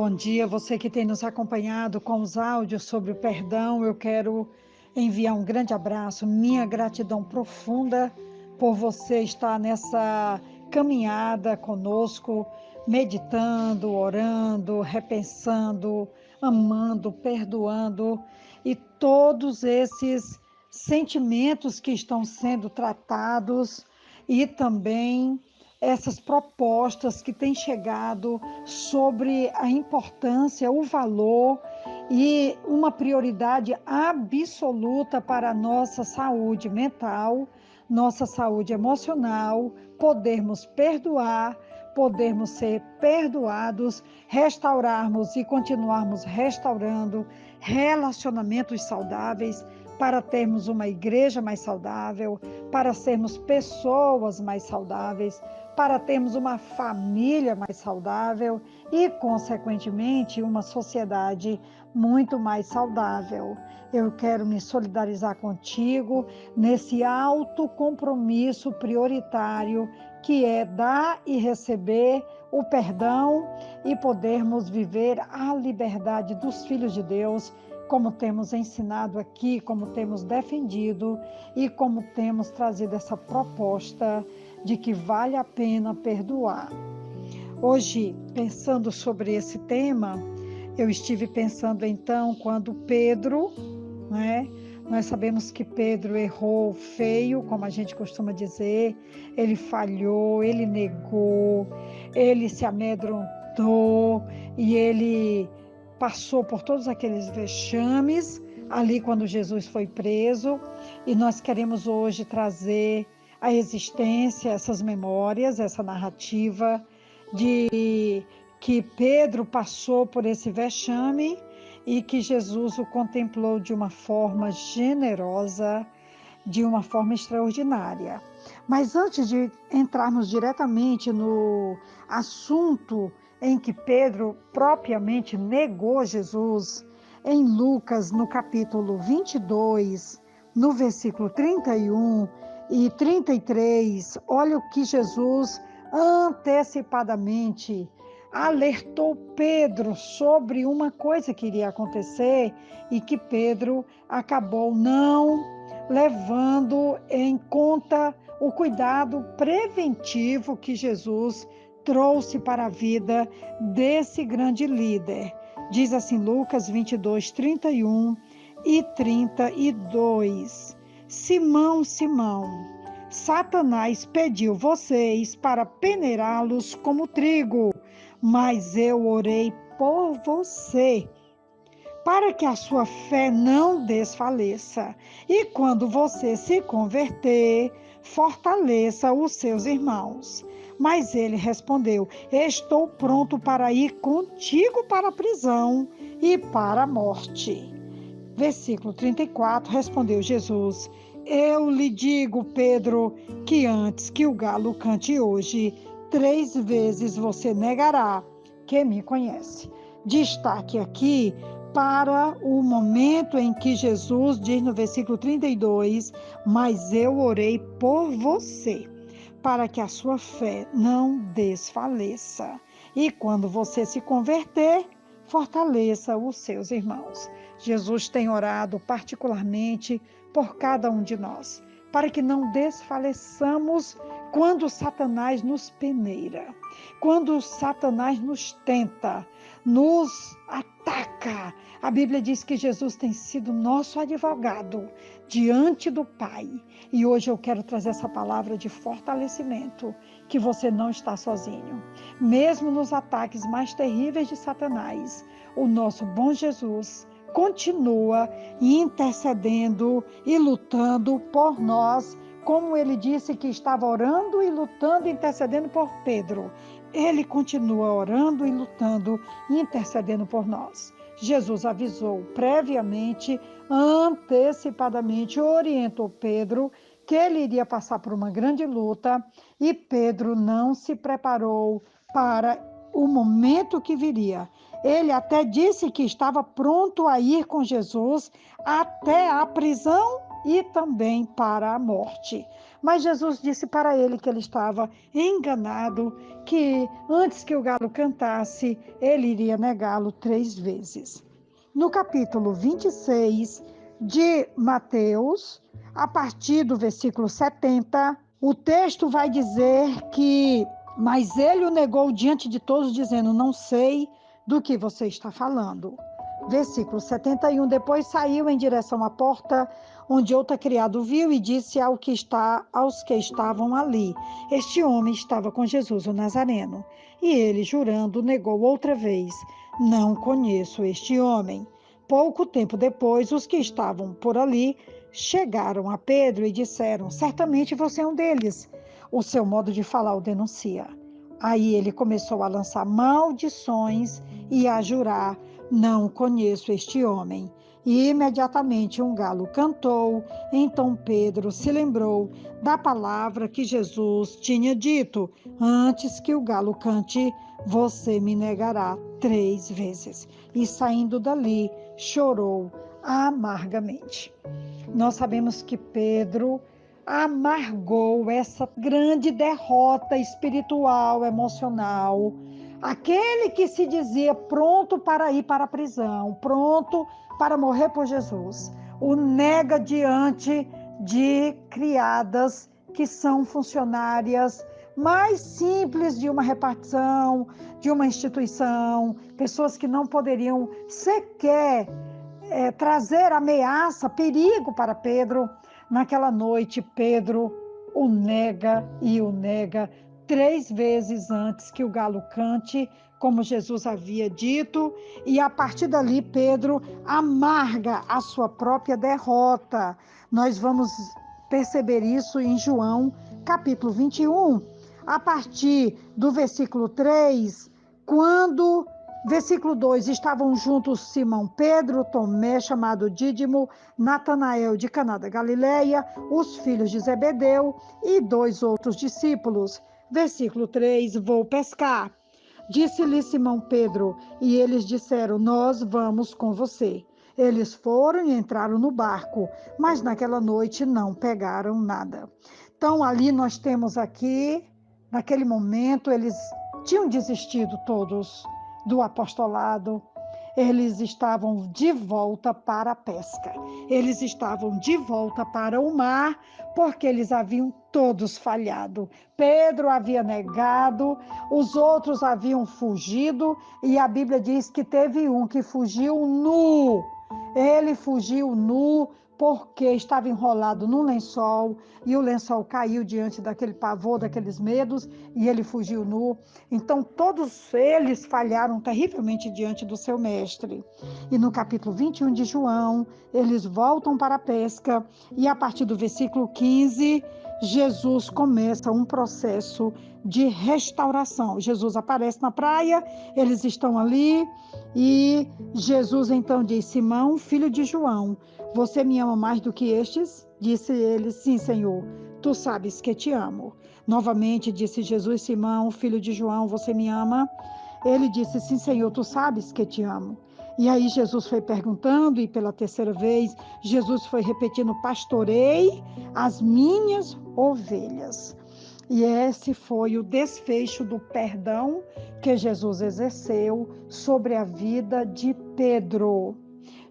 Bom dia, você que tem nos acompanhado com os áudios sobre o perdão. Eu quero enviar um grande abraço, minha gratidão profunda por você estar nessa caminhada conosco, meditando, orando, repensando, amando, perdoando e todos esses sentimentos que estão sendo tratados e também essas propostas que têm chegado sobre a importância, o valor e uma prioridade absoluta para a nossa saúde mental, nossa saúde emocional, podermos perdoar, podermos ser perdoados, restaurarmos e continuarmos restaurando relacionamentos saudáveis, para termos uma igreja mais saudável, para sermos pessoas mais saudáveis, para termos uma família mais saudável e, consequentemente, uma sociedade muito mais saudável. Eu quero me solidarizar contigo nesse alto compromisso prioritário que é dar e receber o perdão e podermos viver a liberdade dos filhos de Deus, como temos ensinado aqui, como temos defendido e como temos trazido essa proposta de que vale a pena perdoar. Hoje, pensando sobre esse tema, eu estive pensando então quando Pedro, né? Nós sabemos que Pedro errou feio, como a gente costuma dizer, ele falhou, ele negou, ele se amedrontou e ele passou por todos aqueles vexames ali quando Jesus foi preso, e nós queremos hoje trazer à existência essas memórias, essa narrativa de que Pedro passou por esse vexame e que Jesus o contemplou de uma forma generosa, de uma forma extraordinária. Mas antes de entrarmos diretamente no assunto em que Pedro propriamente negou Jesus, em Lucas, no capítulo 22, no versículo 31 e 33, olha o que Jesus antecipadamente alertou Pedro sobre uma coisa que iria acontecer e que Pedro acabou não levando em conta o cuidado preventivo que Jesus trouxe para a vida desse grande líder. Diz assim Lucas 22, 31 e 32. Simão, Simão, Satanás pediu vocês para peneirá-los como trigo, mas eu orei por você, para que a sua fé não desfaleça. E quando você se converter, fortaleça os seus irmãos. Mas ele respondeu: estou pronto para ir contigo para a prisão e para a morte. Versículo 34, respondeu Jesus: eu lhe digo, Pedro, que antes que o galo cante hoje, 3 vezes você negará que me conhece. Destaque aqui para o momento em que Jesus diz no versículo 32, mas eu orei por você, para que a sua fé não desfaleça. E quando você se converter, fortaleça os seus irmãos. Jesus tem orado particularmente por cada um de nós, para que não desfaleçamos quando Satanás nos peneira, quando Satanás nos tenta, nos ataca. A Bíblia diz que Jesus tem sido nosso advogado diante do Pai. E hoje eu quero trazer essa palavra de fortalecimento, que você não está sozinho. Mesmo nos ataques mais terríveis de Satanás, o nosso bom Jesus continua intercedendo e lutando por nós, como ele disse que estava orando e lutando, intercedendo por Pedro. Ele continua orando e lutando e intercedendo por nós. Jesus avisou previamente, antecipadamente, orientou Pedro que ele iria passar por uma grande luta e Pedro não se preparou para o momento que viria. Ele até disse que estava pronto a ir com Jesus até a prisão e também para a morte. Mas Jesus disse para ele que ele estava enganado, que antes que o galo cantasse, ele iria negá-lo 3 vezes. No capítulo 26 de Mateus, a partir do versículo 70, o texto vai dizer que, mas ele o negou diante de todos, dizendo, não sei do que você está falando. Versículo 71, depois saiu em direção à porta, onde outro criado viu e disse aos que estavam ali, este homem estava com Jesus, o Nazareno. E ele, jurando, negou outra vez, não conheço este homem. Pouco tempo depois, os que estavam por ali chegaram a Pedro e disseram, certamente você é um deles. O seu modo de falar o denuncia. Aí ele começou a lançar maldições e a jurar, não conheço este homem. E imediatamente um galo cantou. Então Pedro se lembrou da palavra que Jesus tinha dito, antes que o galo cante, você me negará 3 vezes. E saindo dali, chorou amargamente. Nós sabemos que Pedro amargou essa grande derrota espiritual, emocional. Aquele que se dizia pronto para ir para a prisão, pronto para morrer por Jesus, o nega diante de criadas que são funcionárias mais simples de uma repartição, de uma instituição, pessoas que não poderiam sequer trazer ameaça, perigo para Pedro. Naquela noite, Pedro o nega e o nega 3 vezes antes que o galo cante, como Jesus havia dito, e a partir dali Pedro amarga a sua própria derrota. Nós vamos perceber isso em João, capítulo 21, a partir do versículo 3, quando versículo 2, estavam juntos Simão Pedro, Tomé, chamado Dídimo, Natanael de Caná da Galileia, os filhos de Zebedeu e 2 outros discípulos. Versículo 3, vou pescar. Disse-lhe Simão Pedro, e eles disseram, nós vamos com você. Eles foram e entraram no barco, mas naquela noite não pegaram nada. Então ali nós temos aqui, naquele momento, eles tinham desistido todos do apostolado, eles estavam de volta para a pesca, eles estavam de volta para o mar, porque eles haviam todos falhado. Pedro havia negado, os outros haviam fugido, e a Bíblia diz que teve um que fugiu nu. Ele fugiu nu porque estava enrolado num lençol e o lençol caiu diante daquele pavor, daqueles medos, e ele fugiu nu. Então todos eles falharam terrivelmente diante do seu mestre. E no capítulo 21 de João, eles voltam para a pesca e a partir do versículo 15, Jesus começa um processo de restauração. Jesus aparece na praia, eles estão ali e Jesus então diz, Simão, filho de João, você me ama mais do que estes? Disse ele, sim, Senhor, tu sabes que te amo. Novamente disse Jesus, Simão, filho de João, você me ama? Ele disse, sim, Senhor, tu sabes que te amo. E aí Jesus foi perguntando, e pela terceira vez, Jesus foi repetindo, pastorei as minhas ovelhas. E esse foi o desfecho do perdão que Jesus exerceu sobre a vida de Pedro.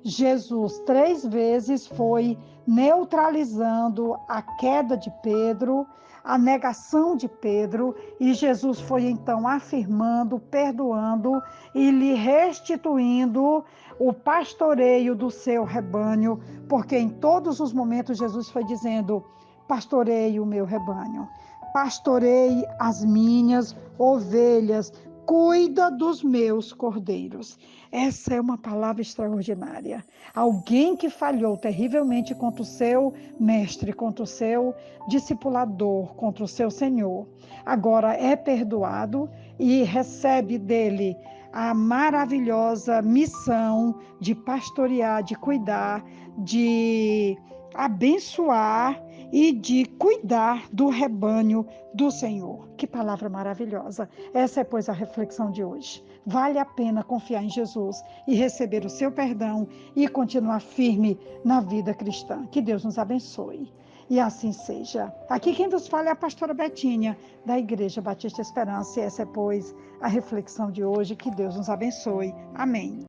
Jesus 3 vezes foi neutralizando a queda de Pedro, a negação de Pedro, e Jesus foi então afirmando, perdoando e lhe restituindo o pastoreio do seu rebanho, porque em todos os momentos Jesus foi dizendo, pastorei o meu rebanho, pastorei as minhas ovelhas, cuida dos meus cordeiros. Essa é uma palavra extraordinária. Alguém que falhou terrivelmente contra o seu mestre, contra o seu discipulador, contra o seu Senhor, agora é perdoado e recebe dele a maravilhosa missão de pastorear, de cuidar, de abençoar e de cuidar do rebanho do Senhor. Que palavra maravilhosa. Essa é, pois, a reflexão de hoje. Vale a pena confiar em Jesus e receber o seu perdão e continuar firme na vida cristã. Que Deus nos abençoe. E assim seja. Aqui quem vos fala é a pastora Betinha, da Igreja Batista Esperança. E essa é, pois, a reflexão de hoje. Que Deus nos abençoe. Amém.